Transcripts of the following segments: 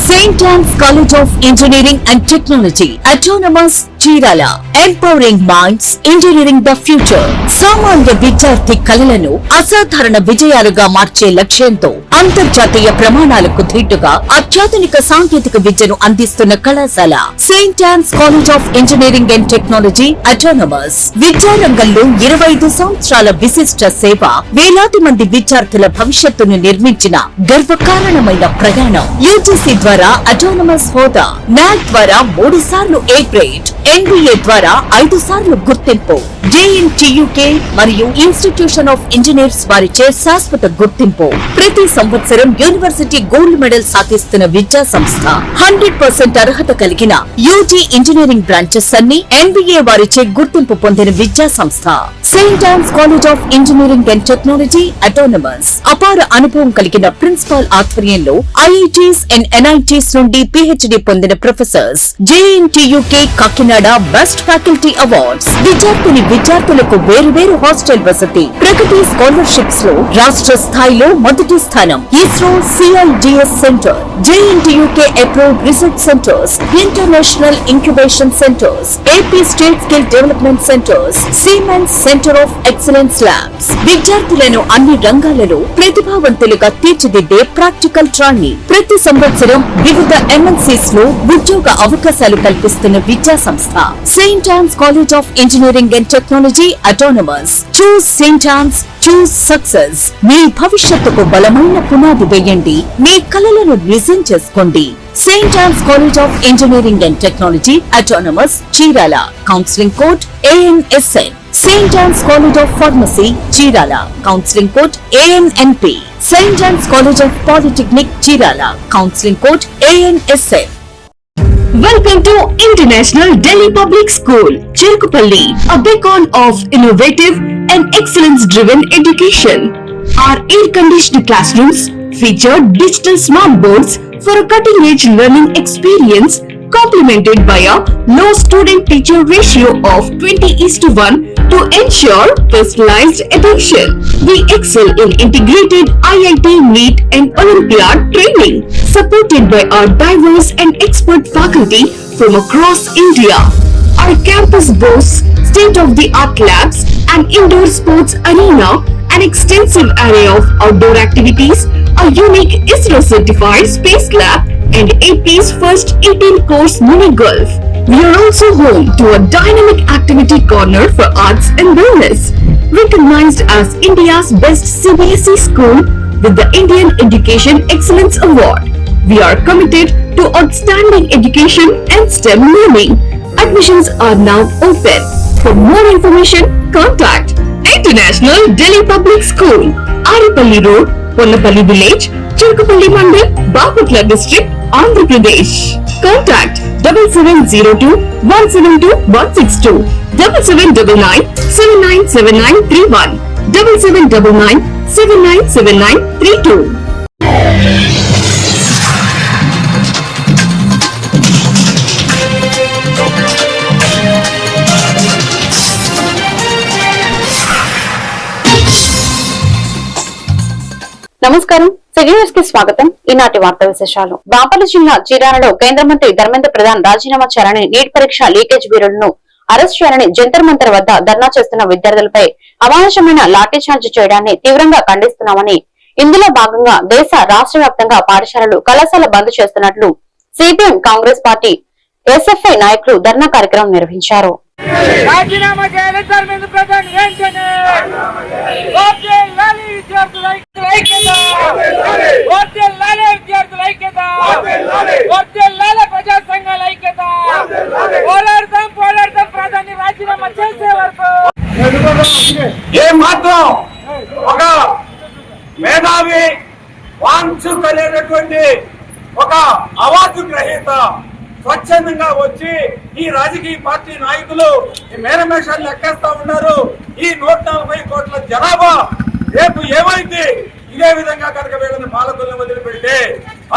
St. Anne's College of Engineering and Technology, Autonomous Chirala, Empowering Minds, Engineering the Future. సామాన్య విద్యార్థి కలలను అసాధారణ విజయాలుగా మార్చే లక్ష్యంతో అంతర్జాతీయ ప్రమాణాలకు ధీటుగా అత్యాధునిక సాంకేతిక విద్యను అందిస్తున్న కళాశాల Saint Ann's college of engineering and technology Autonomous. విద్యారంగంలో 25 సంవత్సరాల విశిష్ట సేవ, వేలాది మంది విద్యార్థుల భవిష్యత్తును నిర్మించిన గర్వకారణమైన ప్రయాణం. యూజీసీ ద్వారా అటానమస్ హోదా, నాక్ ద్వారా 3 సార్లు ఏ గ్రేడ్, NBA ద్వారా 5 సార్లు గుర్తింపు, JNTUK మరియు ఇన్స్టిట్యూషన్ ఆఫ్ ఇంజనీర్స్ వారిచే శాశ్వత గుర్తింపు. ప్రతి సంవత్సరం యూనివర్సిటీ గోల్డ్ మెడల్ సాధిస్తున్న విద్యా సంస్థ. 100% అర్హత కలిగిన యూజీ ఇంజనీరింగ్ బ్రాంచెస్ అన్ని NBA వారిచే గుర్తింపు పొందిన విద్యా సంస్థ Saint Ann's college of engineering and technology Autonomous. అపార అనుభవం కలిగిన ప్రిన్సిపాల్ ఆధ్వర్యంలో IITs అండ్ NITs నుండి PhD పొందిన professors. JNTUK Kakinada best faculty awards. విద్యార్థులకు వేరు హాస్టల్ వసతి. ప్రగతి స్కాలర్షిప్స్ లో రాష్ట్ర స్థాయిలో మొదటి స్థానం. ISRO CIGS centre, JNTUK approved research centres, international incubation centres, AP state skill development centres, siemens centre of excellence labs. విద్యార్థులను అన్ని రంగాలలో ప్రతిభావంతులుగా తీర్చిదిద్దే ప్రాక్టికల్ ట్రైనింగ్. ప్రతి సంవత్సరం వివిధ MNCs లో ఉద్యోగ అవకాశాలు కల్పిస్తున్న విద్యా సంస్థ Saint Ann's college of engineering and technology autonomous. Choose Saint Ann's, choose success. మీ భవిష్యత్తుకు బలమైన పునాది వేయండి. మీ కలలను నిజం చేసుకోండి. Saint Ann's college of engineering and technology autonomous, Chirala. Counselling code ANSN. Saint Ann's college of pharmacy, Chirala. Counselling code ANNP. Saint Ann's college of polytechnic, Chirala. Counselling code ANSN. Welcome to International Delhi Public School, Cherukupalli, a beacon of innovative and excellence-driven education. Our air-conditioned classrooms feature digital smart boards for a cutting-edge learning experience, complemented by a low student-teacher ratio of 20:1 to ensure personalized attention. We excel in integrated IIT, NEET and Olympiad training, supported by our diverse and expert faculty from across India. Our campus boasts state-of-the-art labs, an indoor sports arena, an extensive array of outdoor activities, a unique ISRO-certified space lab, and AP's first 18-course mini golf. We are also home to a dynamic activity corner for arts and wellness. Recognized as India's best CBSE school with the Indian Education Excellence Award, we are committed to outstanding education and STEM learning. Admissions are now open. For more information, contact International Delhi Public School, Aripalli Road, Ponnapalli Village, Cherukupalli Mandal, Bapatla District, Andhra Pradesh. Contact 7702 172 162, 7799 797931, 7799 797932. నమస్కారం, signals కి స్వాగతం. ఈనాటి వార్తా విశేషాలు. బాపట్ల జిల్లా చీరాలలో కేంద్ర మంత్రి ధర్మేంద్ర ప్రధాన్ రాజీనామా చేయాలని, నీట్ పరీక్ష లీకేజ్ బ్యూరోలను అరెస్ట్ చేయాలని జంతర్ మంతర్ వద్ద ధర్నా చేస్తున్న విద్యార్థులపై అమానుషమైన లాఠీ చార్జ్ చేయడాన్ని తీవ్రంగా ఖండిస్తున్నామని, ఇందులో భాగంగా దేశ రాష్ట్ర వ్యాప్తంగా పాఠశాలలు, కళాశాల బంద్ చేస్తున్నట్లు CPM కాంగ్రెస్ పార్టీ SFI నాయకులు ధర్నా కార్యక్రమం నిర్వహించారు. రాజీనామా చేయాలి ధర్మేంద్ర ప్రధాన్ వెంటనే. వర్ధిల్లాలి విద్యార్థుల ఐక్యత, వర్ధిల్లాలి విద్యార్థుల ఐక్యత, వర్ధిల్లాలి ప్రజా సంఘాల ఐక్యత. పోరాడతాం ప్రధాని రాజీనామా చేసే వరకు. ఏ మాత్రం ఒక మేధావి వాంఛు కలిగినటువంటి ఒక అవార్డు గ్రహీత స్వచ్ఛందంగా వచ్చి ఈ రాజకీయ పార్టీ నాయకులు ఈ మేరమేషాలు లెక్కేస్తా ఉన్నారు. ఈ 140 కోట్ల జనాభా రేపు ఏమైంది? ఇదే విధంగా కనుక వీళ్ళని పాలకులను వదిలిపెడితే,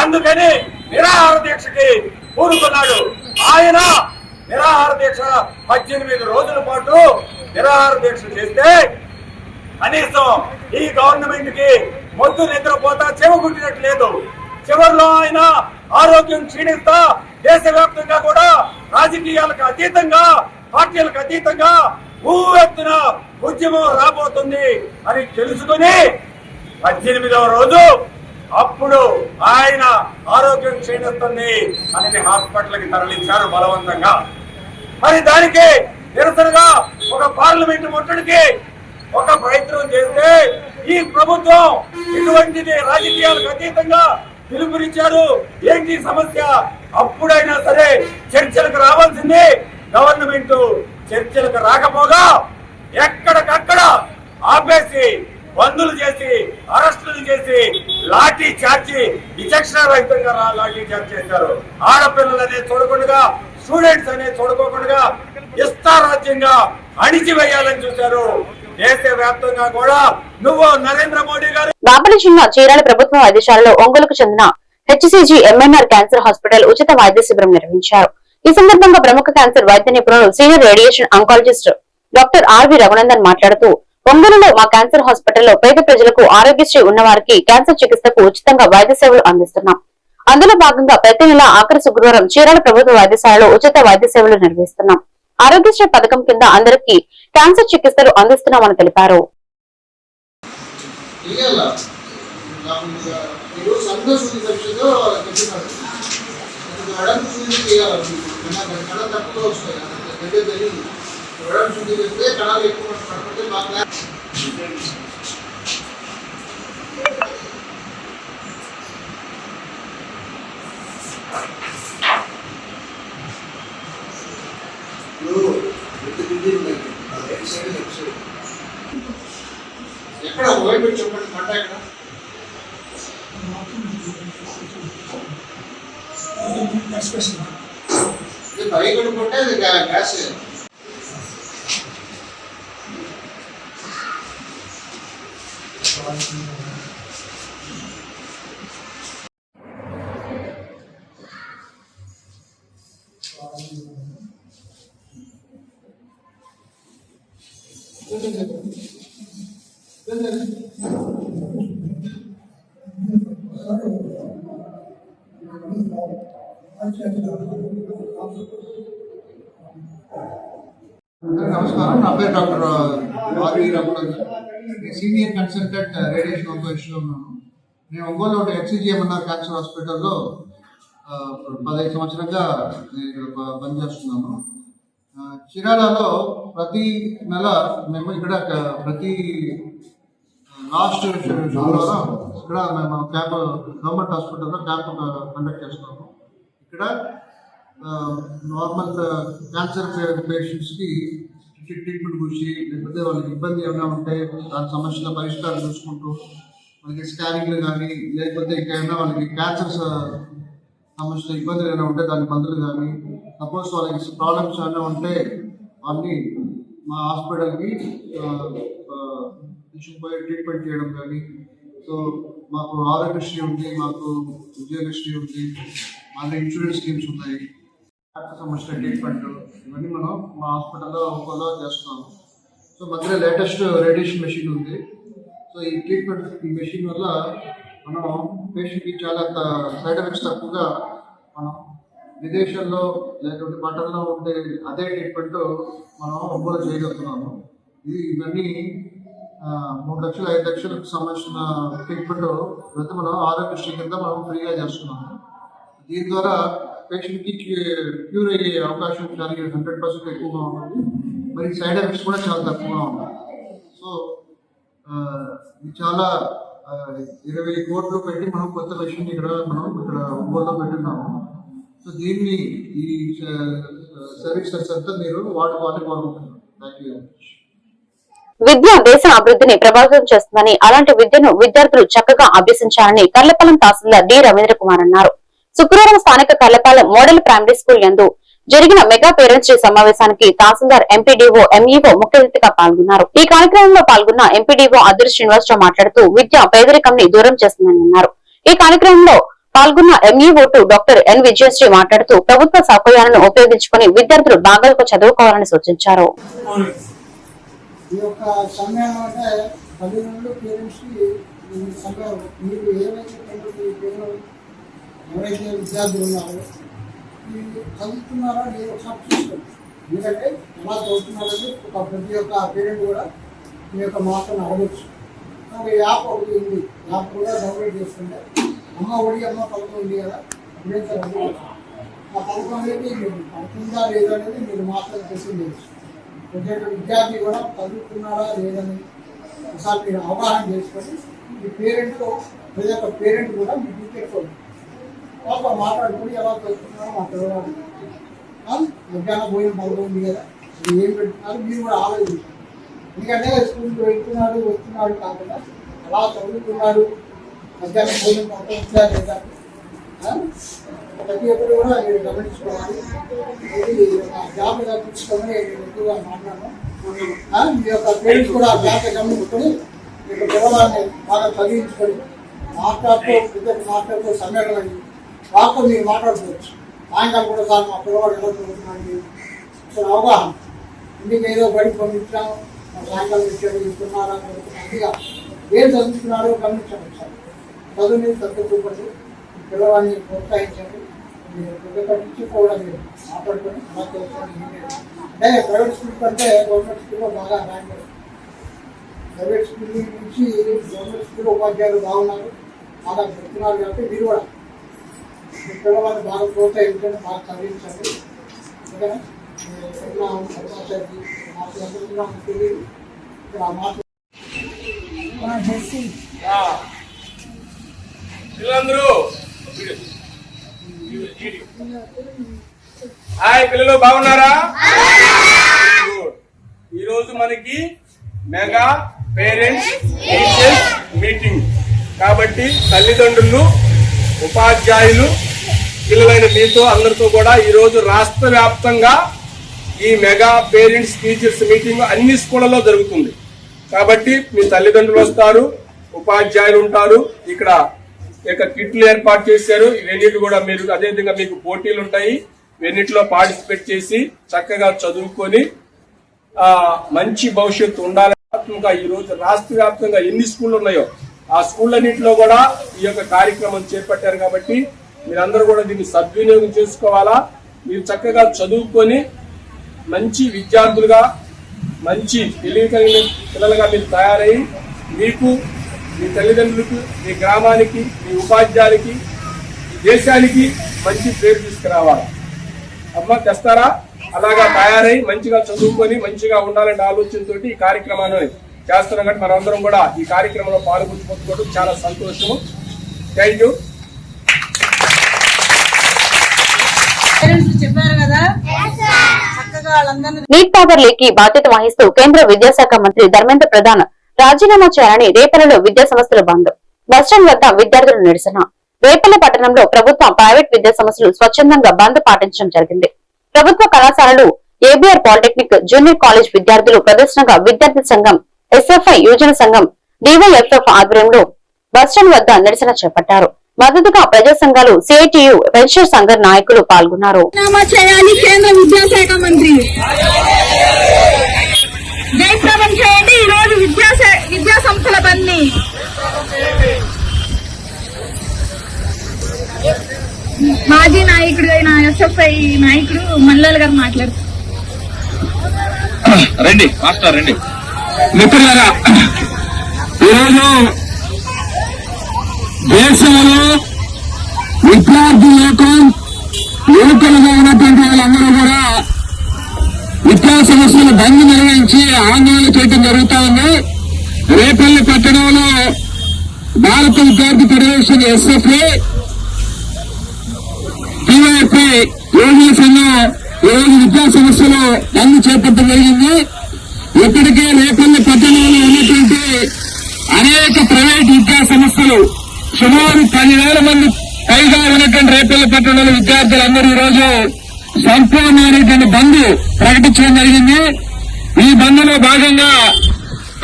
అందుకని నిరాహార దీక్షకి కూరుకున్నాడు. ఆయన నిరాహార దీక్ష 18 రోజుల పాటు నిరాహార దీక్ష చేస్తే కనీసం ఈ గవర్నమెంట్ కి మొద్దు నిద్రపోతా చెవగుట్టినట్లేదు. చివరిలో ఆయన ఆరోగ్యం క్షీణిస్తా దేశవ్యాప్తంగా కూడా రాజకీయాలకు అతీతంగా పార్టీలకు అతీతంగా ఊవెత్తున ఉద్యమం రాబోతుంది అని తెలుసుకుని 18వ రోజు అప్పుడు ఆయన ఆరోగ్యం క్షీణిస్తుంది అని హాస్పిటల్కి తరలించారు బలవంతంగా. మరి దానికి నిరసనగా ఒక పార్లమెంట్ ముట్టడికి ఒక ప్రయత్నం చేస్తే ఈ ప్రభుత్వం ఇటువంటిది రాజకీయాలకు అతీతంగా పిలుపునిచ్చారు. ఏంటి సమస్య? అప్పుడైనా సరే చర్చలకు రావాల్సింది గవర్నమెంట్. చర్చలకు రాకపోగా ఎక్కడికక్కడ ఆపేసి బందులు చేసి అరెస్టులు చేసి లాఠీ చార్జి విచక్షణ రహితంగా లాఠీ చార్జ్ చేశారు. ఆడపిల్లలు అనేది చూడకుండా, స్టూడెంట్స్ అనేది చూడకోకుండా ఇష్టారాజ్యంగా అణిచివేయాలని చూశారు. దేశవ్యాప్తంగా కూడా నువ్వు నరేంద్ర మోడీ గారు. బాపట్ల జిల్లా చీరాల ప్రభుత్వ వైద్యశాలలో ఒంగోలుకు చెందిన హెచ్సిజి ఎంఎన్ఆర్ క్యాన్సర్ హాస్పిటల్ ఉచిత వైద్య శిబిరం నిర్వహించారు. ఈ సందర్భంగా ప్రముఖ క్యాన్సర్ వైద్య నిపుణులు senior radiation oncologist doctor R V Raghunandan మాట్లాడుతూ, ఒంగోలులో మా క్యాన్సర్ హాస్పిటల్లో పేద ప్రజలకు ఆరోగ్యశ్రీ ఉన్న వారికి క్యాన్సర్ చికిత్సకు ఉచితంగా వైద్య సేవలు అందిస్తున్నాం. అందులో భాగంగా ప్రతి నెల ఆఖరి శుక్రవారం చీరాల ప్రభుత్వ వైద్యశాలలో ఉచిత వైద్య సేవలు నిర్వహిస్తున్నాం. ఆరోగ్యశ్రీ పథకం కింద అందరికీ క్యాన్సర్ చికిత్సలు అందిస్తున్నామని తెలిపారు. ఎక్కడ వైపు చెప్పండి మంట ఎక్కడ పైకి కొట్టే అది గ్యాస్ నమస్కారం, నా పేరు doctor R V Raghunandan. Senior consultant radiation ఆంకాలజిస్ట్గా ఉన్నాను. నేను ఒంగోలు హెచ్సిజి ఎంఎన్ఆర్ క్యాన్సర్ హాస్పిటల్లో 15 సంవత్సరంగా నేను పనిచేస్తున్నాను. చీరాలలో ప్రతి నెల మేము ఇక్కడ ప్రతి లాస్ట్ శుక్రవారం ఇక్కడ మేము క్యాంప్ గవర్నమెంట్ హాస్పిటల్లో క్యాంప్ కండక్ట్ చేస్తున్నాము. ఇక్కడ నార్మల్ క్యాన్సర్ పేషెంట్స్కి ట్రీట్మెంట్ గురించి, లేకపోతే వాళ్ళకి ఇబ్బంది ఏమైనా ఉంటే దాని సమస్యల పరిష్కారం చూసుకుంటూ, వాళ్ళకి స్కానింగ్లు కానీ లేకపోతే ఇంకేమైనా వాళ్ళకి క్యాన్సర్ సమస్యలు ఇబ్బందులు ఏమైనా ఉంటే దాని మందులు కానీ, సపోజ్ వాళ్ళకి ప్రాబ్లమ్స్ ఏమైనా ఉంటే వాళ్ళని మా హాస్పిటల్కి తీసుకుపోయి ట్రీట్మెంట్ చేయడం కానీ. సో మాకు ఆరోగ్యశ్రీ ఉంది, మాకు ఉద్యోగశ్రీ ఉంది, మళ్ళీ ఇన్సూరెన్స్ స్కీమ్స్ ఉన్నాయి. క్యాన్సర్ సమస్యల ట్రీట్మెంట్ ఇవన్నీ మనం మా హాస్పిటల్లో ఫాలో చేస్తున్నాము. సో మధ్యలో లేటెస్ట్ రేడియేషన్ మెషిన్ ఉంది. సో ఈ ట్రీట్మెంట్, ఈ మెషిన్ వల్ల మనం పేషెంట్కి చాలా సైడ్ ఎఫెక్ట్స్ తక్కువగా మనం విదేశాల్లో లేకపోతే పట్టణంలో ఉండే అదే ట్రీట్మెంట్ మనం ఒంగోలు చేయగలుగుతున్నాము. ఇవన్నీ 3 లక్షలు 5 లక్షలకు సంబంధించిన ట్రీట్మెంట్ అయితే మనం ఆరోగ్యశ్రీ కింద మనం ఫ్రీగా చేస్తున్నాము. దీని ద్వారా పేషెంట్కి క్యూర్ అయ్యే అవకాశం చాలా 100% ఎక్కువగా ఉంటుంది. మరి సైడ్ ఎఫెక్ట్స్ కూడా చాలా తక్కువగా ఉన్నాయి. సో ఇది చాలా 20 కోట్లు పెట్టి మనం కొత్త మెషిన్ ఇక్కడ ఒంగోలులో పెట్టున్నాము. సో దీన్ని ఈ సర్వీసెస్ అంతా మీరు వాడుకోవాలని కోరుకుంటున్నాను. Thank you. విద్య దేశ అభివృద్ధిని ప్రభావితం చేస్తుందని, అలాంటి విద్యను విద్యార్థులు చక్కగా అభ్యసించాలని కర్లపాలెం తహసీల్దార్ డి రవీంద్ర కుమార్ అన్నారు. శుక్రవారం స్థానిక కర్లపాలెం మోడల్ ప్రైమరీ స్కూల్ యందు జరిగిన మెగా పేరెంట్స్ డే సమావేశానికి తహసీల్దార్, ఎంపీడీఓ, ఎంఈఓ ముఖ్య అతిథిగా పాల్గొన్నారు. ఈ కార్యక్రమంలో పాల్గొన్న ఎంపీడీఓ అదిరి శ్రీనివాసరావు మాట్లాడుతూ, విద్య పేదరికంని దూరం చేస్తుందని అన్నారు. ఈ కార్యక్రమంలో పాల్గొన్న ఎంఈఓ2 డాక్టర్ ఎన్ విజయశ్రీ మాట్లాడుతూ, ప్రభుత్వ సౌకర్యాలను ఉపయోగించుకుని విద్యార్థులు బాగా చదువుకోవాలని సూచించారు. ఈ యొక్క సమయం అంటే తల్లిదండ్రులు పేరెంట్స్కి సమయం మీరు ఏవైతే పిల్లలు ఎవరైతే విద్యార్థులు ఉన్నారో చదువుతున్నారో నేను ఒకసారి చూసుకోండి. ఎందుకంటే ఎలా చదువుతున్నారని ప్రతి ఒక్క పేరెంట్ కూడా మీ యొక్క మాటను అడగచ్చు. యాప్ ఒకటి ఉంది, యాప్ కూడా డౌన్లోడ్ చేసుకుంటే అమ్మ ఒడి అమ్మ పథకం ఉంది కదా, అప్పుడే ఆ పథకం అనేది మీరు పడుతుందా లేదా అనేది మీరు మాత్రం తెలిసింది. ప్రతి ఒక్క విద్యార్థి కూడా చదువుతున్నారా లేదని ఒకసారి మీరు అవగాహన చేసుకొని మీ పేరెంట్తో ప్రతి ఒక్క పేరెంట్ కూడా మీ టీచర్తో మాట్లాడుకొని ఎలా చదువుతున్నారో మా పిల్లవాడు మధ్యాహ్నం భోజనం పథకం ఉంది కదా, అది ఏం పెడుతున్నారు మీరు కూడా ఆలోచించారు. ఎందుకంటే స్కూల్కి వెళ్తున్నాడు వస్తున్నాడు కాకుండా అలా చదువుతున్నాడు, మధ్యాహ్నం భోజనం పథకం ఉందా లేదా ప్రతి ఒక్కరు కూడా మీరు గమనించుకోవాలి. ఇది జాబ్ చూసుకొని నేను ఎక్కువగా మాట్లాడను. మీ యొక్క పేరెంట్స్ కూడా జాబ్ గమనించుకొని మీ యొక్క పిల్లవాడిని బాగా చదివించుకొని మాట్లాడుతూ ప్రతి ఒక్క మాట్లాడుతూ సమ్మేళనం వాళ్ళతో మీరు మాట్లాడుకోవచ్చు. సాయంకాలం కూడా సార్ మా పిల్లవాడు ఎలా చదువుతున్నాడు అసలు అవగాహన. ఇంటికి ఏదో బడి పంపించాము, సాయంకాలం వచ్చాడు ఇస్తున్నారా మంచిగా ఏం చదువుతున్నాడో గమనించండి. సార్ చదువుని తగ్గుపడి పిల్లవాడిని ప్రోత్సహించండి. మీరు ప్రతి కూడా మీరు మాట్లాడుకొని అలా తెలుసుకోండి. అంటే ప్రైవేట్ స్కూల్ కంటే గవర్నమెంట్ స్కూల్లో బాగా ర్యాంక్. ప్రైవేట్ స్కూల్ నుంచి గవర్నమెంట్ స్కూల్ ఉపాధ్యాయులు బాగున్నారు, బాగా చెప్తున్నారు కాబట్టి మీరు కూడా మీ పిల్లవాడిని బాగా ప్రోత్సహించండి, బాగా చదివించండి. ఓకేనా? తెలియదు ఆ మాట పిల్లలందరూ హాయ్ పిల్లలు బాగున్నారా? ఈరోజు మనకి మెగా పేరెంట్స్ టీచర్స్ మీటింగ్ కాబట్టి తల్లిదండ్రులు ఉపాధ్యాయులు పిల్లలైన మీతో అందరితో కూడా ఈరోజు రాష్ట్ర వ్యాప్తంగా ఈ మెగా పేరెంట్స్ టీచర్స్ మీటింగ్ అన్ని స్కూళ్లలో జరుగుతుంది. కాబట్టి మీ తల్లిదండ్రులు వస్తారు, ఉపాధ్యాయులు ఉంటారు. ఇక్కడ కిట్లు ఏర్పాటు చేశారు. ఇవన్నిటి కూడా మీరు అదేవిధంగా మీకు పోటీలు ఉంటాయి. ఇవన్నిటిలో పార్టిసిపేట్ చేసి చక్కగా చదువుకొని మంచి భవిష్యత్తు ఉండాలి. ఈ రోజు రాష్ట్ర వ్యాప్తంగా ఎన్ని స్కూళ్ళు ఉన్నాయో ఆ స్కూళ్ళన్నింటిలో కూడా ఈ యొక్క కార్యక్రమం చేపట్టారు. కాబట్టి మీరందరూ కూడా దీన్ని సద్వినియోగం చేసుకోవాలా. మీరు చక్కగా చదువుకొని మంచి విద్యార్థులుగా మంచి తెలివి కలిగిన పిల్లలుగా మీరు తయారై మీకు, మీ తల్లిదండ్రులకు, మీ గ్రామానికి, మీ ఉపాధ్యాయులకి, ఈ దేశానికి మంచి పేరు తీసుకురావాలి. అమ్మ తెస్తారా? అలాగా తయారై మంచిగా చదువుకొని మంచిగా ఉండాలనే ఆలోచనతో ఈ కార్యక్రమాన్ని చేస్తున్నాం. కాబట్టి మనందరం కూడా ఈ కార్యక్రమంలో పాల్గొంటుకోవడం చాలా సంతోషము. Thank you. Neat paper leak కి బాధ్యత వహిస్తూ కేంద్ర విద్యాశాఖ మంత్రి ధర్మేంద్ర ప్రధాన్ రాజీనామా చేయాలని రేపల్లిలో విద్యా సంస్థల బంద్. బస్టాండ్ వద్ద విద్యార్థుల నిరసన. రేపల్లి పట్టణంలో ప్రభుత్వ, ప్రైవేట్ విద్యా సంస్థలు స్వచ్ఛందంగా బంద్ పాటించడం జరిగింది. ప్రభుత్వ కళాశాలలు, ఏబీఆర్ పాలిటెక్నిక్, జూనియర్ కాలేజ్ విద్యార్థులు ప్రదర్శనగా విద్యార్థి సంఘం, ఎస్ఎఫ్ఐ యువజన సంఘం, డివైఎఫ్ఎఫ్ ఆధ్వర్యంలో బస్టాండ్ వద్ద నిరసన చేపట్టారు. మద్దతుగా ప్రజా సంఘాలు, సిఐటియు, పెన్షన్ సంఘ నాయకులు పాల్గొన్నారు. చేయాలి కేంద్ర విద్యాశాఖ మంత్రి జయప్రదం చేయండి. ఈ రోజు విద్యా సంస్థల బంద్. మాజీ నాయకుడు అయిన ఎస్ఎఫ్ఐ నాయకుడు మల్లాల్ గారు మాట్లాడుతారు. రండి మాస్టర్ రండి. మిత్రులారా, ఈరోజు దేశంలో విద్యార్థి లోకం, యువకులుగా ఉన్నటువంటి వాళ్ళందరూ కూడా విద్యా సమస్యలు బంద్ నిర్వహించి ఆందోళన చేయడం జరుగుతా ఉంది. రేపల్లి పట్టణంలో భారత విద్యార్థి ఫెడరేషన్, ఎస్ఎఫ్ఐ, డివైఎఫ్ఐ యువజన సంఘం ఈరోజు విద్యా సమస్యలు బంద్ చేపట్టడం జరిగింది. ఇప్పటికే రేపల్లి పట్టణంలో ఉన్నటువంటి అనేక ప్రైవేట్ విద్యా సంస్థలు సుమారు 10,000 మంది పైగా ఉన్నటువంటి రేపల్లి పట్టణంలో విద్యార్థులందరూ ఈరోజు సంపూర్ణమైనటువంటి బంద్ ప్రకటించడం జరిగింది. ఈ బంద్ లో భాగంగా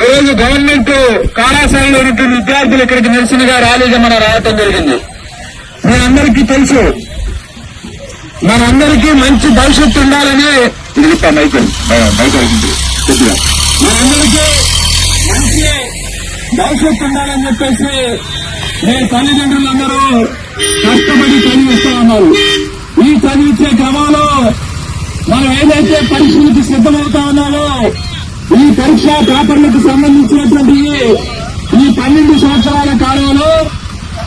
ఈరోజు గవర్నమెంట్ కళాశాలలో ఉన్నటువంటి విద్యార్థులు ఇక్కడికి నిరసనగా ర్యాలీగా మనం రావటం జరిగింది. మనందరికీ తెలుసు, మనందరికీ మంచి భవిష్యత్తు ఉండాలని మనందరికీ మంచి భవిష్యత్తు ఉండాలని చెప్పేసి నేను తల్లిదండ్రులందరూ కష్టపడి చదివిస్తా ఉన్నారు. ఈ చదివించే క్రమంలో మనం ఏదైతే పరీక్షలకు సిద్ధమవుతా ఉన్నామో ఈ పరీక్షా పేపర్లకు సంబంధించినటువంటి ఈ 12 సంవత్సరాల కాలంలో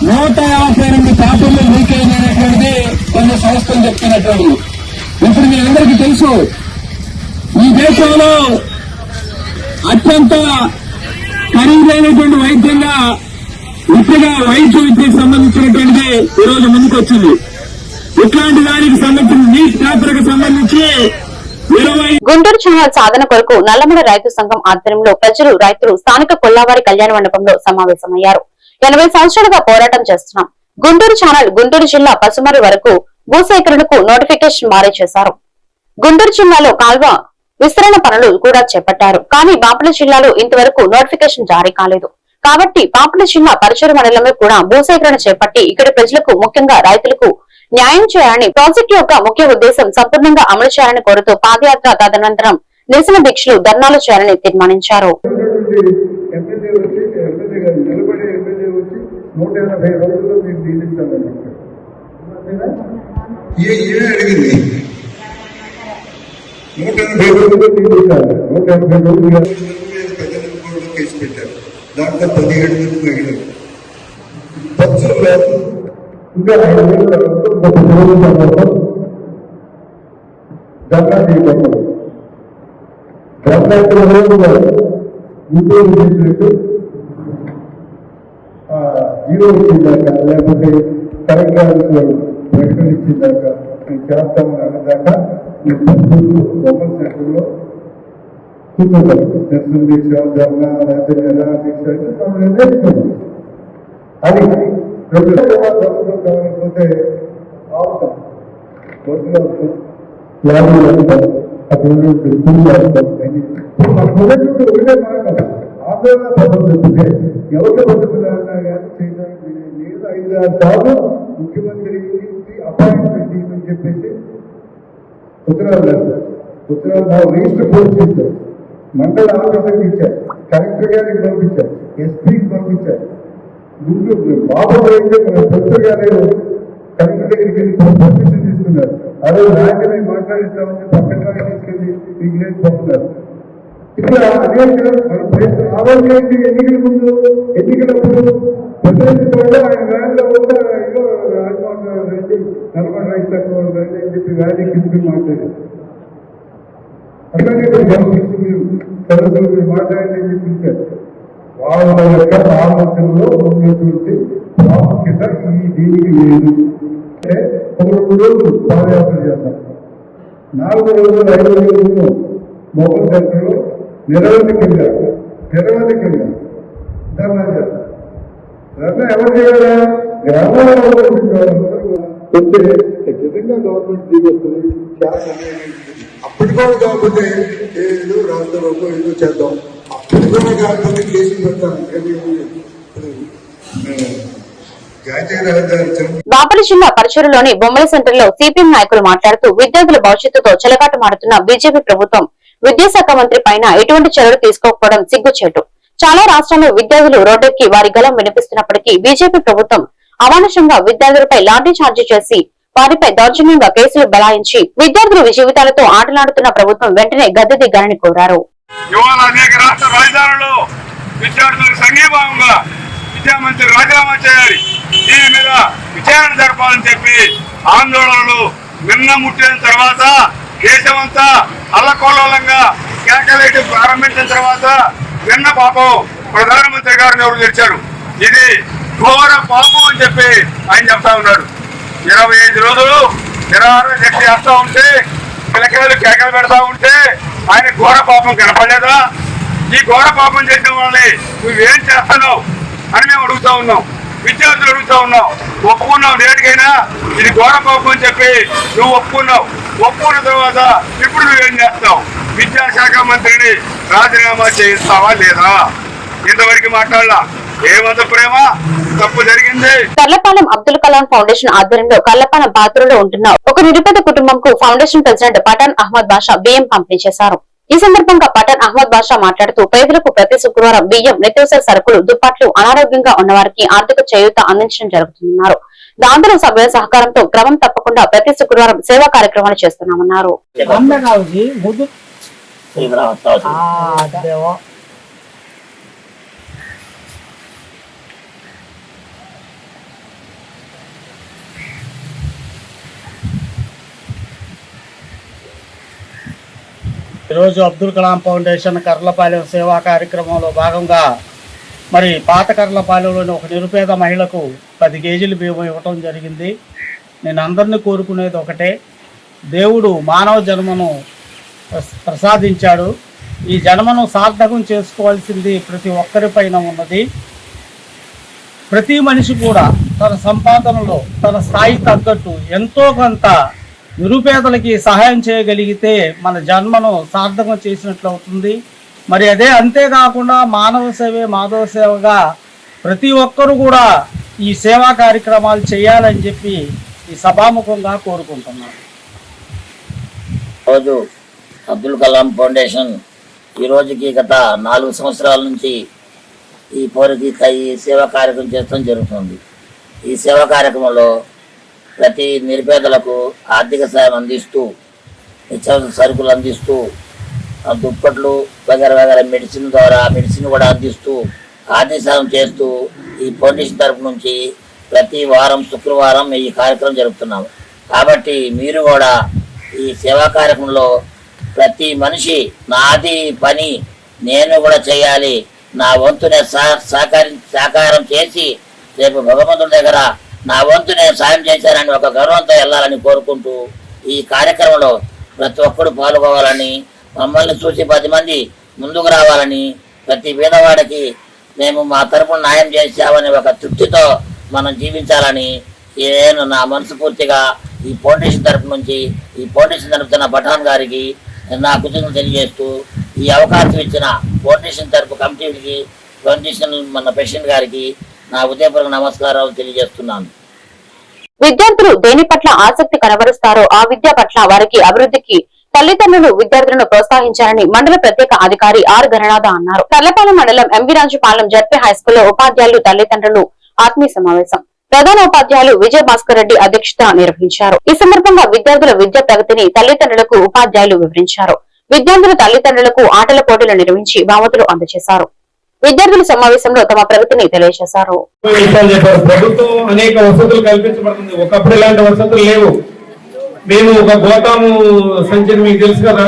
152 పేపర్లు లీకేజ్ అయినటువంటిది కొన్ని సంస్థలు చెప్తున్నటువంటి. ఇప్పుడు మీ అందరికీ తెలుసు ఈ దేశంలో అత్యంత ఖరీదైనటువంటి వైద్యంగా విద్యగా వైద్య విద్యకు సంబంధించినటువంటిది ఈరోజు ముందుకు వచ్చింది. ఇట్లాంటి దానికి సంబంధించిన నీట్ పేపర్కి సంబంధించి గుంటూరు ఛానల్ సాధన కొరకు నల్లమడ రైతు సంఘం ఆధ్వర్యంలో ప్రజలు రైతులు స్థానిక కొల్లావారి కళ్యాణ మండపంలో సమావేశమయ్యారు. 80 సంవత్సరాలుగా పోరాటం చేస్తున్నాం. గుంటూరు ఛానల్ గుంటూరు జిల్లా పసుమరి వరకు భూసేకరణకు నోటిఫికేషన్ జారీ చేశారు. గుంటూరు జిల్లాలో కాల్వ విస్తరణ పనులు కూడా చేపట్టారు. కానీ బాపట్ల జిల్లాలో ఇంతవరకు నోటిఫికేషన్ జారీ కాలేదు. కాబట్టి బాపట్ల జిల్లా పరచూరు మండలంలో కూడా భూసేకరణ చేపట్టి ఇక్కడి ప్రజలకు ముఖ్యంగా రైతులకు న్యాయం చేయాలని ప్రాజెక్టు యొక్క ముఖ్య ఉద్దేశం సంపూర్ణంగా అమలు చేయాలని కోరుతూ పాదయాత్ర తదనంతరం నిరసన దీక్షలు ధర్నాలు చేయాలని తీర్మానించారు. దాంట్లో 17 మిగిలింది. ఇంకా 5 ధర్నా చేయడం జీవో ఇచ్చిందాకా లేకపోతే కలెక్టర్ ప్రకటన ఇచ్చిందాకా నేను చేస్తామని అన్నదాకా బొమ్మల సెంటర్లో కూర్చోగలం. నిరసన దీక్ష ధర్నా లేకపోతే నిరాహార దీక్ష అయితే మనం నిర్ణయించుకున్నాం. అది 2 ప్రభుత్వం కావాలనుకుంటే ఆపుతాం, బస్సులు వస్తాం, లారీలు వస్తాం, అక్కడ స్కూల్ వస్తాం. మనకు ఉన్నటువంటి ఒకటే మార్గం ఆందోళన పదం చెప్తే ఎవరి పద్ధతులు అన్నా కానీ చేయడానికి లేదు. 5-6 సార్లు ముఖ్యమంత్రి అపాయింట్మెంట్ ఇవ్వని చెప్పేసి ఉత్తరాలు రాశారు. ఉత్తరాలు రిజిస్టర్ పోస్ట్ చేశారు, మండల ఆఫీసర్కి ఇచ్చారు, కలెక్టర్ గారికి పంపించారు, ఎస్పీకి పంపించారు. గుంటూరు బాబు అయితే మన ప్రొఫెసర్ గారు కలెక్టర్ దగ్గరికి వెళ్ళి పర్మిషన్ తీసుకున్నారు. అదే రాజ్యమే మాట్లాడిస్తామని పక్కన తీసుకెళ్ళి మీకు లేదు పంపుతున్నారు. ఇట్లా అనేక మన ప్రయత్నం ఆరోగ్యానికి ఎన్నికల ముందు ఎన్నికలప్పుడు ప్రజలు ఆయన వ్యాన్లో కూడా ఏదో రాజమోహన్ రండి నల్గొండ రైతు తక్కువ రండి అని చెప్పి వ్యాలీ కింద మాట్లాడారు. అట్లాగే గమనించి మీరు సదస్సులు మీరు మాట్లాడండి అని చెప్పించారు. వాళ్ళ యొక్క ఆలోచనలో ఉన్నటువంటి ప్రాముఖ్యత ఈ దీనికి లేదు. అంటే 3 రోజులు పాదయాత్ర చేద్దాం, 4 రోజులు 5 రోజులు మొబైల్ సెంటర్లో నిరవధికంగా ధర్నా చేద్దాం. ధర్నా ఎవరు చేయాలా? గ్రామాలలో వస్తే ఖచ్చితంగా గవర్నమెంట్ దిగొస్తుంది. అప్పటి కూడా కాకపోతే ఏదో రాష్ట్రంలో ఏదో చేద్దాం. అప్పటి కూడా కాకపోతే కేసు పెడతాను. బాపట్ల జిల్లా పరచూరులోని బొమ్మల సెంటర్ లో సిపిఎం నాయకులు మాట్లాడుతూ విద్యార్థుల భవిష్యత్తుతో చెలగాటమాడుతున్న బీజేపీ ప్రభుత్వం విద్యాశాఖ మంత్రి పైన ఎటువంటి చర్యలు తీసుకోకపోవడం సిగ్గుచేటు. చాలా రాష్ట్రాల్లో విద్యార్థులు రోడ్డెక్కి వారి గలం వినిపిస్తున్నప్పటికీ బీజేపీ ప్రభుత్వం అమానుషంగా విద్యార్థులపై లాఠీ చార్జీ చేసి వారిపై దౌర్జన్యంగా కేసులు బలాయించి విద్యార్థుల జీవితాలతో ఆటలాడుతున్న ప్రభుత్వం వెంటనే గద్దె దిగాలని కోరారు. అనేక రాష్ట్ర రాజధానుల్లో విద్యార్థులకు సంఘీభావంగా విద్యామంత్రి రాజీనామా చేయాలి, దీని మీద విచారణ జరపాలని చెప్పి ఆందోళనలు నిన్న ముట్టిన తర్వాత దేశమంతా అల్లకోలంగా కేకలేటి ప్రారంభించిన తర్వాత నిన్న పాపం ప్రధానమంత్రి గారిని ఎవరు తెచ్చారు. ఇది ఘోర పాపం అని చెప్పి ఆయన చెప్తా ఉన్నాడు. 25 రోజులు నిరాహార దీక్ష చేస్తా ఉంటే పిల్లకాయలు కేకలు పెడతా ఉంటే ఆయన ఘోర పాపం కనపడలేదా? ఈ ఘోర పాపం చేసిన వాళ్ళని నువ్వేం చేస్తావు అని మేము అడుగుతా ఉన్నాం, విద్యార్థులు అడుగుతా ఉన్నాం. ఒప్పుకున్నావు, నేటికైనా ఇది ఘోర పాపం అని చెప్పి నువ్వు ఒప్పుకున్నావు. ఒప్పుకున్న తర్వాత ఇప్పుడు నువ్వేం చేస్తావు? విద్యాశాఖ మంత్రిని రాజీనామా చేయిస్తావా లేదా? ఇంతవరకు మాట్లాడలా. ఏమంత ప్రేమ తప్పు జరిగింది. కర్లపాలెం అబ్దుల్ కలాం ఫౌండేషన్ ఆధ్వర్యంలో కర్లపాలెం పాత్రలో ఉంటున్న ఒక నిరుపేద కుటుంబంకు ఫౌండేషన్ ప్రెసిడెంట్ పఠాన్ అహ్మద్ బాషా బియ్యం పంపిణీ చేశారు. ఈ సందర్భంగా పఠాన్ అహ్మద్ బాషా మాట్లాడుతూ పేదలకు ప్రతి శుక్రవారం బియ్యం, నిత్యావసర సరుకులు, దుప్పట్లు, అనారోగ్యంగా ఉన్నవారికి ఆర్థిక చేయూత అందించడం జరుగుతుందన్నారు. దాంతో సభ్యుల సహకారంతో క్రమం తప్పకుండా ప్రతి శుక్రవారం సేవా కార్యక్రమాలు చేస్తున్నామన్నారు. ఈరోజు అబ్దుల్ కలాం ఫౌండేషన్ కర్లపాలెం సేవా కార్యక్రమంలో భాగంగా మరి పాత కర్లపాలెంలోని ఒక నిరుపేద మహిళకు 10 కేజీలు బియ్యం ఇవ్వటం జరిగింది. నేను అందరినీ కోరుకునేది ఒకటే, దేవుడు మానవ జన్మను ప్రసాదించాడు. ఈ జన్మను సార్థకం చేసుకోవాల్సింది ప్రతి ఒక్కరిపైన ఉన్నది. ప్రతి మనిషి కూడా తన సంపాదనలో తన స్థాయి తగ్గట్టు ఎంతో కొంత నిరుపేదలకి సహాయం చేయగలిగితే మన జన్మను సార్థకం చేసినట్లు అవుతుంది. మరి అదే అంతేకాకుండా మానవ సేవే మాధవ సేవగా ప్రతి ఒక్కరు కూడా ఈ సేవా కార్యక్రమాలు చేయాలని చెప్పి ఈ సభాముఖంగా కోరుకుంటున్నాను. రోజు అబ్దుల్ కలాం ఫౌండేషన్ ఈ రోజుకి గత 4 సంవత్సరాల నుంచి ఈ సేవా కార్యక్రమం చేయడం జరుగుతుంది. ఈ సేవా కార్యక్రమంలో ప్రతి నిరుపేదలకు ఆర్థిక సాయం అందిస్తూ, నిత్యావసర సరుకులు అందిస్తూ, దుప్పట్లు వగైరా మెడిసిన్ కూడా అందిస్తూ ఆర్థిక సాయం చేస్తూ ఈ ఫౌండేషన్ తరపు నుంచి ప్రతి వారం శుక్రవారం ఈ కార్యక్రమం జరుపుతున్నాము. కాబట్టి మీరు కూడా ఈ సేవా కార్యక్రమంలో ప్రతి మనిషి నాది పని నేను కూడా చేయాలి, నా వంతునే సహకారం చేసి రేపు భగవంతుడి దగ్గర నా వంతు నేను సాయం చేశానని ఒక గౌరవంతో వెళ్ళాలని కోరుకుంటూ ఈ కార్యక్రమంలో ప్రతి ఒక్కరు పాల్గొవాలని, మమ్మల్ని చూసి 10 మంది ముందుకు రావాలని, ప్రతి పేదవాడికి మేము మా తరపున న్యాయం చేశామని ఒక తృప్తితో మనం జీవించాలని నేను నా మనస్ఫూర్తిగా ఈ ఫౌండేషన్ తరపు నుంచి ఈ ఫౌండేషన్ నడుపుతున్న పఠాన్ గారికి నా కృతజ్ఞతలు తెలియజేస్తూ ఈ అవకాశం ఇచ్చిన ఫౌండేషన్ తరపు కమిటీకి, ఫౌండేషన్ మన ప్రెసిడెంట్ గారికి నా ఉదయపూర్వక నమస్కారాలు తెలియజేస్తున్నాను. విద్యార్థులు దేని పట్ల ఆసక్తి కనబరుస్తారో ఆ విద్య పట్ల వారికి అభివృద్ధికి తల్లిదండ్రులు విద్యార్థులను ప్రోత్సహించాలని మండల ప్రత్యేక అధికారి ఆర్ గణనాథ అన్నారు. కర్లపాలెం మండలం ఎంవిరాజుపాలెం జడ్పీ హైస్కూల్లో ఉపాధ్యాయులు తల్లిదండ్రులు ఆత్మీయ సమావేశం ప్రధాన ఉపాధ్యాయులు విజయ భాస్కర్ రెడ్డి అధ్యక్షత నిర్వహించారు. ఈ సందర్భంగా విద్యార్థుల విద్యా ప్రగతిని తల్లిదండ్రులకు ఉపాధ్యాయులు వివరించారు. విద్యార్థుల తల్లిదండ్రులకు ఆటల పోటీలు నిర్వహించి బహుమతులు అందజేశారు. విద్యార్థుల సమావేశంలో తమ ప్రగతిని తెలియజేశారు. ప్రభుత్వం అనేక వసతులు కల్పించబడుతుంది. ఒకప్పుడు ఇలాంటి వసతులు లేవు. మేము ఒక గోతాము సంచిని మీకు తెలుసు కదా,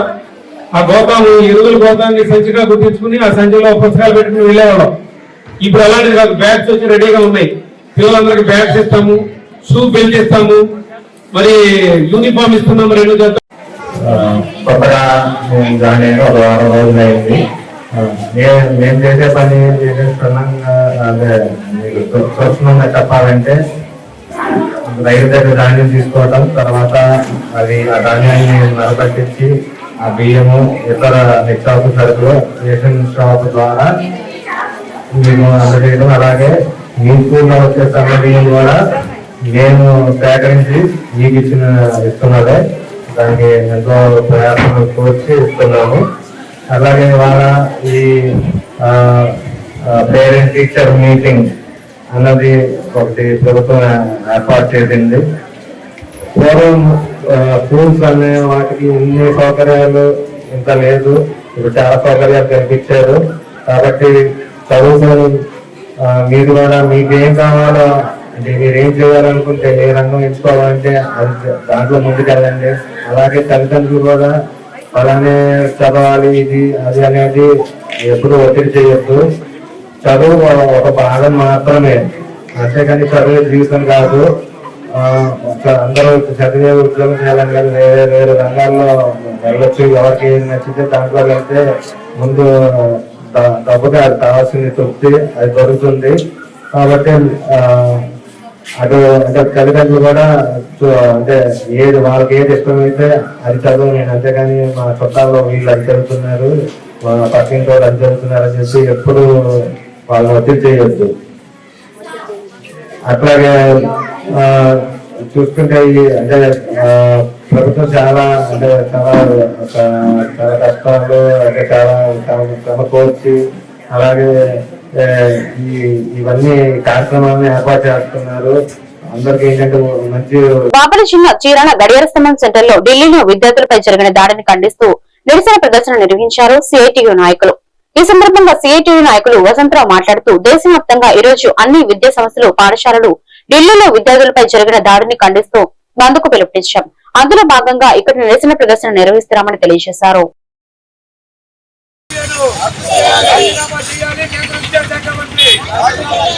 ఆ గోతాము ఎరువుల గోతాన్ని సంచిగా గుర్తించుకుని ఆ సంచిలో పుస్తకాలు పెట్టుకుని వెళ్ళేవాళ్ళం. ఇప్పుడు అలాంటిది కాదు, బ్యాగ్స్ వచ్చి రెడీగా ఉన్నాయి. పిల్లలందరికీ బ్యాగ్స్ ఇస్తాము, షూ బెల్ట్ ఇస్తాము, మరి యూనిఫామ్ ఇస్తున్నాము 2 జతలు. కొత్తగా జాయిన్ అయిన ఒక 6 రోజులు అయింది. నేను చేసే పని క్షుణ్ణంగా అదే మీకు సూక్ష్మంగా చెప్పాలంటే రైతు దగ్గర ధాన్యం తీసుకోవటం, తర్వాత అది ఆ ధాన్యాన్ని నరపట్టించి ఆ బియ్యము ఇతర నిత్యావసర సరుకులు రేషన్ షాప్ ద్వారా మేము అందజేయడం, అలాగే మీ స్కూల్లో వచ్చే సన్న బియ్యం కూడా నేను సేకరించి మీకు ఇస్తున్నదే. దానికి ఎంతో ప్రయాసం కోర్చి ఇస్తున్నాము. అలాగే ఇవాళ ఈ పేరెంట్ టీచర్ మీటింగ్ అన్నది ఒకటి ప్రభుత్వం ఏర్పాటు చేసింది. పూర్వం స్కూల్స్ అనే వాటికి ఇన్ని సౌకర్యాలు ఇంత లేదు, ఇప్పుడు చాలా సౌకర్యాలు కల్పించారు. కాబట్టి చదువుకొని మీరు కూడా మీకు ఏం కావాలో, అంటే మీరు ఏం చేయాలనుకుంటే ఏ రంగం ఎంచుకోవాలంటే అది దాంట్లో ముందుకెళ్ళండి. అలాగే తల్లిదండ్రులు కూడా అలానే చదవాలి ఇది అది అనేది ఎప్పుడు ఒత్తిడి చేయొద్దు. చదువు ఒక భాగం మాత్రమే, అంతేకాని చదువు జీవితం కాదు. అందరూ చదివే ఉద్యోగం చేయాలని కానీ వేరే వేరే రంగాల్లో వెళ్ళొచ్చు. ఎవరికి నచ్చితే దాంట్లో వెళ్తే ముందు డబ్బుగా అది కావాల్సింది తృప్తి అది దొరుకుతుంది. కాబట్టి అటు అంటే తల్లిదండ్రులు కూడా అంటే వాళ్ళకి ఏది ఇష్టమైతే అది చదువు. నేను అంతేగాని మా చుట్టాల్లో వీళ్ళు అది చదువుతున్నారు, మా పక్కింటి వాళ్ళు అది చదువుతున్నారు అని చెప్పి ఎప్పుడు వాళ్ళని ఒత్తిడి చేయొద్దు. అట్లాగే చూసుకుంటే అంటే ప్రభుత్వం చాలా అంటే చాలా కష్టాలు అంటే చాలా సమకూర్చి అలాగే ఇవన్నీ కార్యక్రమాలను ఏర్పాటు చేస్తున్నారు. అందరికి ఏంటంటే మంచి బాపట్ల జిల్లా చీరాల గడియార స్తంభం సెంటర్ లో ఢిల్లీలో విద్యార్థులపై జరిగిన దాడిని ఖండిస్తూ నిరసన ప్రదర్శన నిర్వహించారు సిఐటియు నాయకులు. ఈ సందర్భంగా సిఐటియు నాయకులు వసంతరావు మాట్లాడుతూ దేశవ్యాప్తంగా ఈ రోజు అన్ని విద్యా సంస్థలు, పాఠశాలలు ఢిల్లీలో విద్యార్థులపై జరిగిన దాడిని ఖండిస్తూ బంద్కు పిలుపునిచ్చాం. అందులో భాగంగా ఇక్కడ నిరసన ప్రదర్శన నిర్వహిస్తున్నామని తెలియజేశారు. రాజీనామా చేయాలి కేంద్ర విద్యాశాఖ మంత్రి.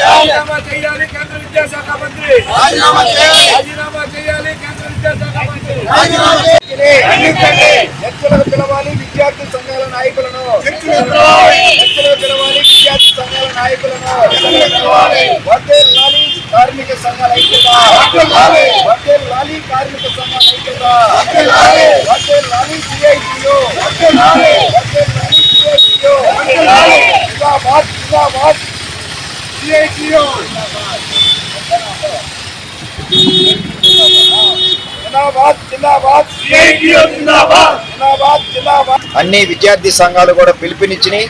రాజీనామా చేయాలి కేంద్ర విద్యాశాఖ మంత్రి. రాజీనామా చేయాలి కేంద్ర విద్యాశాఖ మంత్రి. చర్చలకు పిలవాలి విద్యార్థి సంఘాల నాయకులను. చర్చలకు పిలవాలి విద్యార్థి సంఘాల నాయకులను. వర్ధిల్లాలి కార్మిక సంఘాల ఐక్యత. వర్ధిల్లాలి కార్మిక సంఘాల ఐక్యత. వర్ధిల్లాలి సిఐటియు. వర్ధిల్లాలి సిఐటియు. జిందాబాద్ జిందాబాద్ సిఐటియు. జిందాబాద్ జిందాబాద్ సిఐటియు. జిందాబాద్ జిందాబాద్ జిందాబాద్. అన్ని విద్యార్థి సంఘాలు కూడా పిలుపునిచ్చినాయి.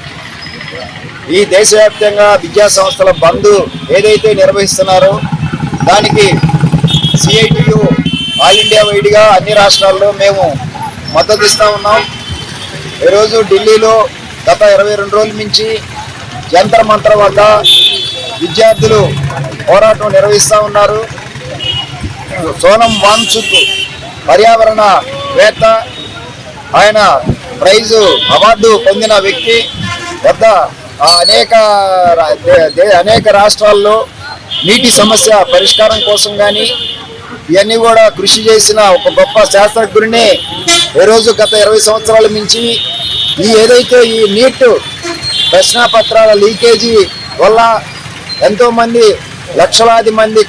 ఈ దేశవ్యాప్తంగా విద్యా సంస్థల బంద్ ఏదైతే నిర్వహిస్తున్నారో దానికి సిఐటియు ఆల్ ఇండియా వైడ్గా అన్ని రాష్ట్రాల్లో మేము మద్దతు ఇస్తా ఉన్నాం. ఈరోజు ఢిల్లీలో గత 22 రోజుల నుంచి జంతర్ మంతర్ వద్ద విద్యార్థులు పోరాటం నిర్వహిస్తూ ఉన్నారు. సోనం వాంగ్చుక్ పర్యావరణవేత్త, ఆయన ప్రైజు అవార్డు పొందిన వ్యక్తి వద్ద అనేక రాష్ట్రాల్లో నీటి సమస్య పరిష్కారం కోసం కానీ ఇవన్నీ కూడా కృషి చేసిన ఒక గొప్ప శాస్త్రజ్ఞుడిని ఈరోజు గత 20 సంవత్సరాల నుంచి ఏదైతే ఈ నీట్ ప్రశ్నాపత్రాల లీకేజీ వల్ల ఎంతోమంది లక్షలాది మంది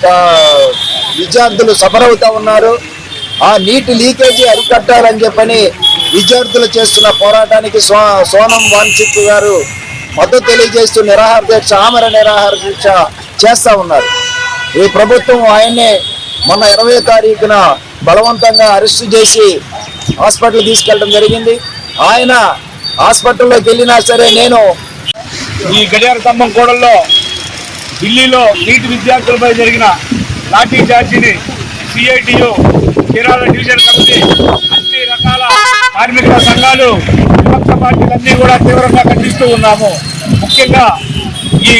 విద్యార్థులు సఫర్ అవుతూ ఉన్నారు. ఆ నీటి లీకేజీ అరికట్టాలని చెప్పని విద్యార్థులు చేస్తున్న పోరాటానికి సోనం వాంగ్చుక్ గారు మద్దతు తెలియజేస్తూ ఆమర నిరాహార దీక్ష చేస్తూ ఉన్నారు. ఈ ప్రభుత్వం ఆయన్ని మొన్న 20వ తారీఖున బలవంతంగా అరెస్టు చేసి హాస్పిటల్ తీసుకెళ్ళడం జరిగింది. ఆయన హాస్పిటల్లోకి వెళ్ళినా సరే నేను ఈ గడియార స్తంభం కూడల్లో ఢిల్లీలో నీటి విద్యార్థులపై జరిగిన లాఠీ చార్జీని సిఐటియు చీరాల డివిజన్ కమిటీ, అన్ని రకాల కార్మిక సంఘాలు, విపక్ష పార్టీలన్నీ కూడా తీవ్రంగా ఖండిస్తూ ఉన్నాము. ముఖ్యంగా ఈ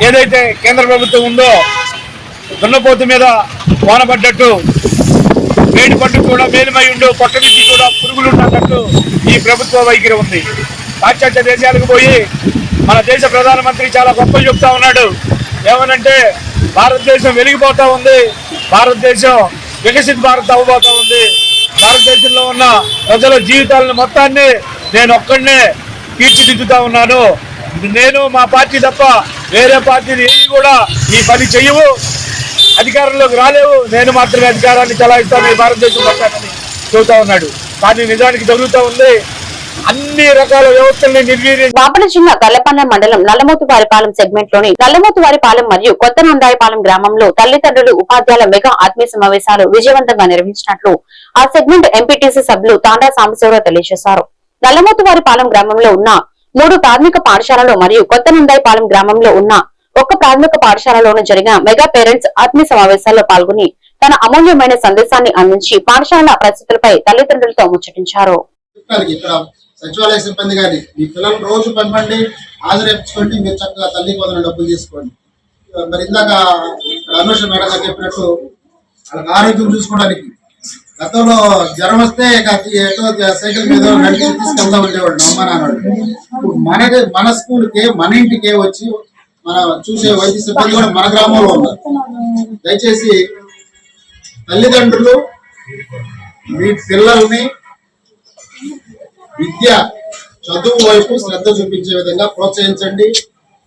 ఏదైతే కేంద్ర ప్రభుత్వం ఉందో దున్నపోతు మీద వానపడ్డట్టు వేడి పట్టు కూడా మేలుమై ఉండు, పొట్ట నుంచి కూడా పురుగులున్నట్టు ఈ ప్రభుత్వ వైఖరి ఉంది. పాశ్చాత్య దేశాలకు పోయి మన దేశ ప్రధానమంత్రి చాలా గొప్ప చెప్తా ఉన్నాడు. ఏమనంటే భారతదేశం వెలిగిపోతా ఉంది, భారతదేశం వికసిత భారత్ అవ్వబోతా ఉంది, భారతదేశంలో ఉన్న ప్రజల జీవితాలను మొత్తాన్ని నేను ఒక్కడనే తీర్చిదిద్దుతా ఉన్నాను, నేను మా పార్టీ తప్ప వేరే పార్టీని ఏవి కూడా ఈ పని చెయ్యవు, అధికారంలోకి రాలేవు, నేను మాత్రమే అధికారాన్ని చలాయిస్తాను ఈ భారతదేశం మొత్తాన్ని చెబుతా ఉన్నాడు. కానీ నిజానికి జరుగుతూ ఉంది అన్ని రకాల వ్యవస్థల్ని నిర్వీర్యం. బాపట్ల జిల్లా గల్లపల్లె మండలం నల్లమోతువారిపాలెం సెగ్మెంట్ లోని నల్లమోతువారిపాలెం మరియు కొత్త నందాయపాలెం గ్రామంలో తల్లిదండ్రులు, ఉపాధ్యాయుల మెగా ఆత్మీయ సమావేశాలు విజయవంతంగా నిర్వహించినట్లు ఆ సెగ్మెంట్ ఎంపీటీసీ సభ్యులు తాండా సాంబశివరావు తెలియజేశారు. నల్లమోతువారిపాలెం గ్రామంలో ఉన్న 3 ప్రాథమిక పాఠశాలలు మరియు కొత్త నందాయపాలెం గ్రామంలో ఉన్న 1 ప్రాథమిక పాఠశాలలోనూ జరిగిన మెగా పేరెంట్స్ ఆత్మీయ సమావేశాల్లో పాల్గొని తన అమూల్యమైన సందేశాన్ని అందించి పాఠశాలల పరిస్థితులపై తల్లిదండ్రులతో ముచ్చటించారు. సచివాలయ సిబ్బంది గారి మీ పిల్లలు రోజు పంపండి, హాజరేపించుకోండి, మీరు చక్కగా తల్లి పొందిన డబ్బులు తీసుకోండి. మరి ఇందాక అనుష మేడం గారు చెప్పినట్టు వాళ్ళకి ఆరోగ్యం చూసుకోవడానికి గతంలో జ్వరం వస్తే సైకిల్ మీద నడిచి తీసుకెళ్తా ఉండేవాడు అమ్మ నాన్నవాడు. ఇప్పుడు మన స్కూల్కే మన ఇంటికే వచ్చి మన చూసే వైద్య సిబ్బంది కూడా మన గ్రామంలో ఉన్నారు. దయచేసి తల్లిదండ్రులు మీ పిల్లల్ని విద్య చదువు వైపు శ్రద్ధ చూపించే విధంగా ప్రోత్సహించండి,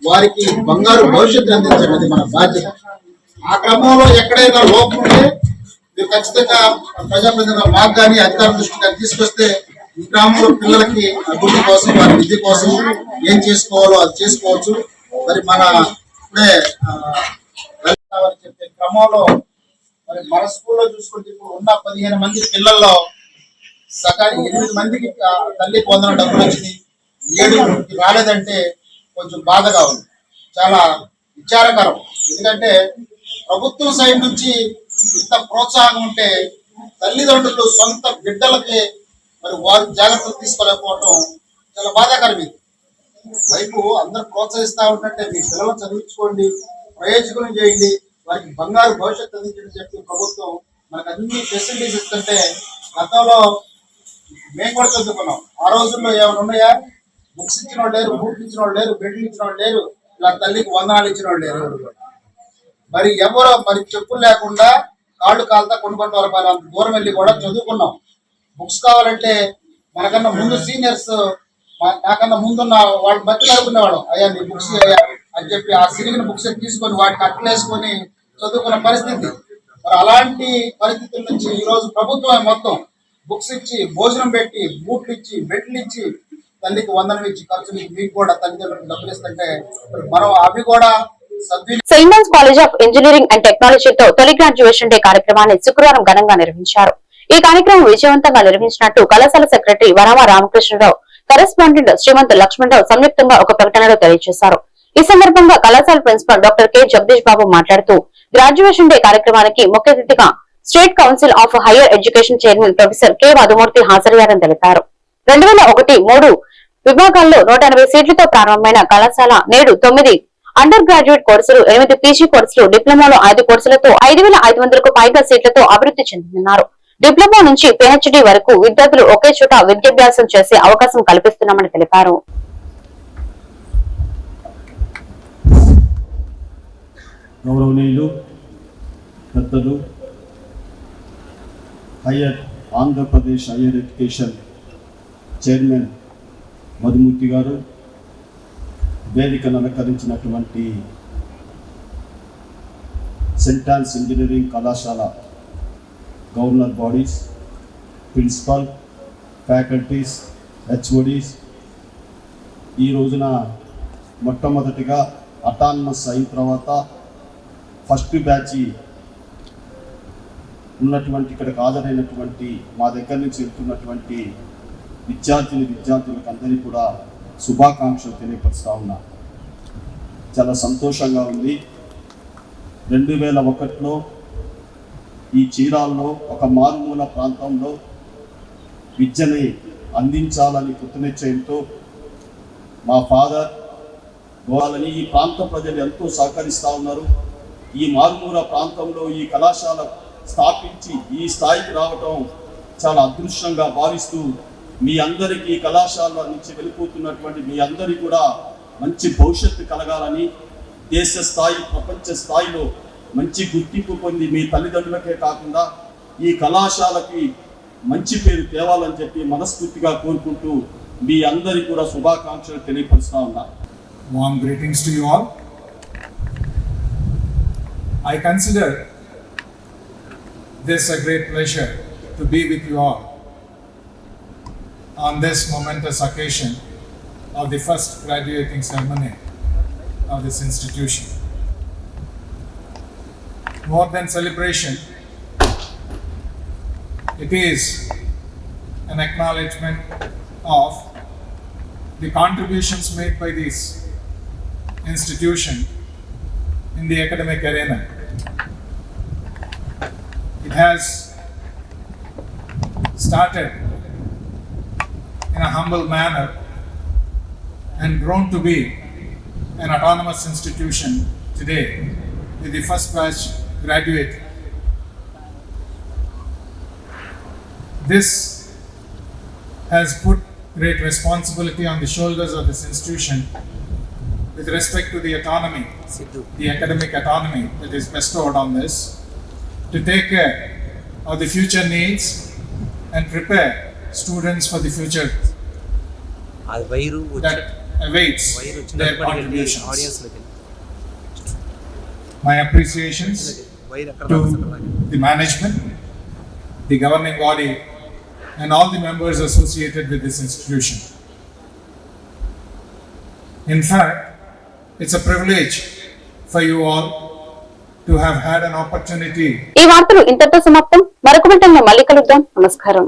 వారికి బంగారు భవిష్యత్తు అందించండి, అది మన బాధ్యత. ఆ క్రమంలో ఎక్కడైనా లోపం ఉంటే మీరు ఖచ్చితంగా ప్రజాప్రతినిధుల మాకు కానీ అధికారుల దృష్టికి తీసుకొస్తే ఈ గ్రామంలో పిల్లలకి అభివృద్ధి కోసం, వారి విద్య కోసం ఏం చేసుకోవాలో అది చేసుకోవచ్చు. మరి మన ఇప్పుడే చెప్పే క్రమంలో మరి మన స్కూల్లో చూసుకుంటే ఇప్పుడు ఉన్న 15 మంది పిల్లల్లో సకాలి 8 మందికి తల్లి పొందిన డబ్బులు వచ్చింది, 7 రాలేదంటే కొంచెం బాధగా ఉంది, చాలా విచారకరం. ఎందుకంటే ప్రభుత్వం సైడ్ నుంచి ఇంత ప్రోత్సాహం ఉంటే తల్లిదండ్రులు సొంత బిడ్డలకి మరి వారు జాగ్రత్తలు తీసుకోలేకపోవడం చాలా బాధాకరం. ఇది వైపు అందరూ ప్రోత్సహిస్తా ఉంటే మీ పిల్లలను చదివించుకోండి, ప్రయోజనం చేయండి, వారికి బంగారు భవిష్యత్తు అందించని చెప్పి ప్రభుత్వం మనకు అన్ని ఫెసిలిటీస్ ఇస్తుంటే గతంలో మేము కూడా చదువుకున్నాం. ఆ రోజుల్లో ఏమైనా ఉన్నాయా? బుక్స్ ఇచ్చిన వాళ్ళు లేరు, బూట్లు ఇచ్చిన వాళ్ళు లేరు, బెడ్లు ఇచ్చిన వాళ్ళు లేరు, ఇలా తల్లికి వందనాలు ఇచ్చిన వాళ్ళు లేరు. మరి ఎవరో మరి చెప్పులు లేకుండా కాళ్ళు కాలుతా కొనుక్కుంటే రూపాయలు అంత దూరం వెళ్ళి కూడా చదువుకున్నాం. బుక్స్ కావాలంటే మనకన్నా ముందు సీనియర్స్, నాకన్నా ముందున్న వాళ్ళు మధ్య నడుకునేవాళ్ళం, అయ్యా నీ బుక్స్ అయ్యా అని చెప్పి ఆ సిరిగిన బుక్స్ తీసుకొని వాటికి అట్లేసుకొని చదువుకున్న పరిస్థితి. మరి అలాంటి పరిస్థితుల నుంచి ఈరోజు ప్రభుత్వం మొత్తం బుక్స్ ఇచ్చి, భోజనం పెట్టి, బూట్లు ఇచ్చి, బెడ్లు ఇచ్చి, తల్లికి వందనం ఇచ్చి, ఖర్చులు మీకు కూడా తల్లిదండ్రులకు డబ్బులు ఇస్తుంటే మనం అవి కూడా Saint Johne's college of engineering and టెక్నాలజీతో తొలి గ్రాడ్యుయేషన్ డే కార్యక్రమాన్ని శుక్రవారం ఘనంగా నిర్వహించారు. ఈ కార్యక్రమం విజయవంతంగా నిర్వహించినట్టు కళాశాల సెక్రటరీ వనమ రామకృష్ణరావు, కరెస్పాండెంట్ శ్రీమంత్ లక్ష్మణరావు సంయుక్తంగా ఒక ప్రకటనలో తెలియజేశారు. ఈ సందర్భంగా కళాశాల principal doctor K Jagadish Babu మాట్లాడుతూ గ్రాడ్యుయేషన్ డే కార్యక్రమానికి ముఖ్య అతిథిగా state council of higher education chairman professor K Madhumurthy హాజరయ్యారని తెలిపారు. 2001-3 విభాగాల్లో 180 సీట్లతో ప్రారంభమైన కళాశాల నేడు 9 అండర్ గ్రాడ్యుయేట్ కోర్సులు, 8 పీజీ కోర్సులు, డిప్లొమాలో 5 కోర్సులతో 5,500కు పైగా సీట్లతో అభివృద్ధి చెందుతున్నారు. డిప్లొమా నుంచి PhD వరకు విద్యార్థులు ఒకే చోట విద్యాభ్యాసం చేసే అవకాశం కల్పిస్తున్నామని తెలిపారు. గౌరవనీయులు పెద్దలు, Andhra Pradesh higher education chairman Madhumurthy garu, వేదికను అలంకరించినటువంటి సెయింట్ జాన్స్ ఇంజనీరింగ్ కళాశాల governor bodies, principal, faculties, HODs, ఈ రోజున మొట్టమొదటిగా అటానమస్ అయిన తర్వాత ఫస్ట్ బ్యాచ్ ఉన్నటువంటి ఇక్కడికి హాజరైనటువంటి మా దగ్గర నుంచి వెళ్తున్నటువంటి విద్యార్థులకు అందరికీ కూడా శుభాకాంక్షలు తెలియపరుస్తూ ఉన్నా. చాలా సంతోషంగా ఉంది. 2001లో ఈ చీరాల్లో ఒక మారుమూల ప్రాంతంలో విద్యని అందించాలని కృతనిశ్చయంతో మా ఫాదర్ గోవాలని ఈ ప్రాంత ప్రజలు ఎంతో సహకరిస్తూ ఉన్నారు. ఈ మారుమూల ప్రాంతంలో ఈ కళాశాల స్థాపించి ఈ స్థాయికి రావటం చాలా అదృష్టంగా భావిస్తూ మీ అందరికీ కళాశాల నుంచి వెళ్ళిపోతున్నటువంటి మీ అందరికీ కూడా మంచి భవిష్యత్తు కలగాలని, దేశ స్థాయి, ప్రపంచ స్థాయిలో మంచి గుర్తింపు పొంది మీ తల్లిదండ్రులకే కాకుండా ఈ కళాశాలకి మంచి పేరు తేవాలని చెప్పి మనస్ఫూర్తిగా కోరుకుంటూ మీ అందరికీ కూడా శుభాకాంక్షలు తెలియపరుస్తా ఉన్నా. Warm greetings to you all. I consider this a great pleasure to be with you all on this momentous occasion of the first graduating ceremony of this institution. More than celebration, it is an acknowledgement of the contributions made by this institution in the academic arena. It has started in a humble manner and grown to be an autonomous institution today with the first batch graduate. This has put great responsibility on the shoulders of this institution with respect to the autonomy, the academic autonomy that is bestowed on this, to take care of the future needs and prepare students for the future that awaits their contributions. My appreciations to the management, the governing body, and all the members associated with this institution. In fact, it's a privilege for you all to have had an opportunity. ఈ వార్తలు ఇంతటితో సమాప్తం. మరొక వెంటనే మళ్ళీ కలుద్దాం. నమస్కారం.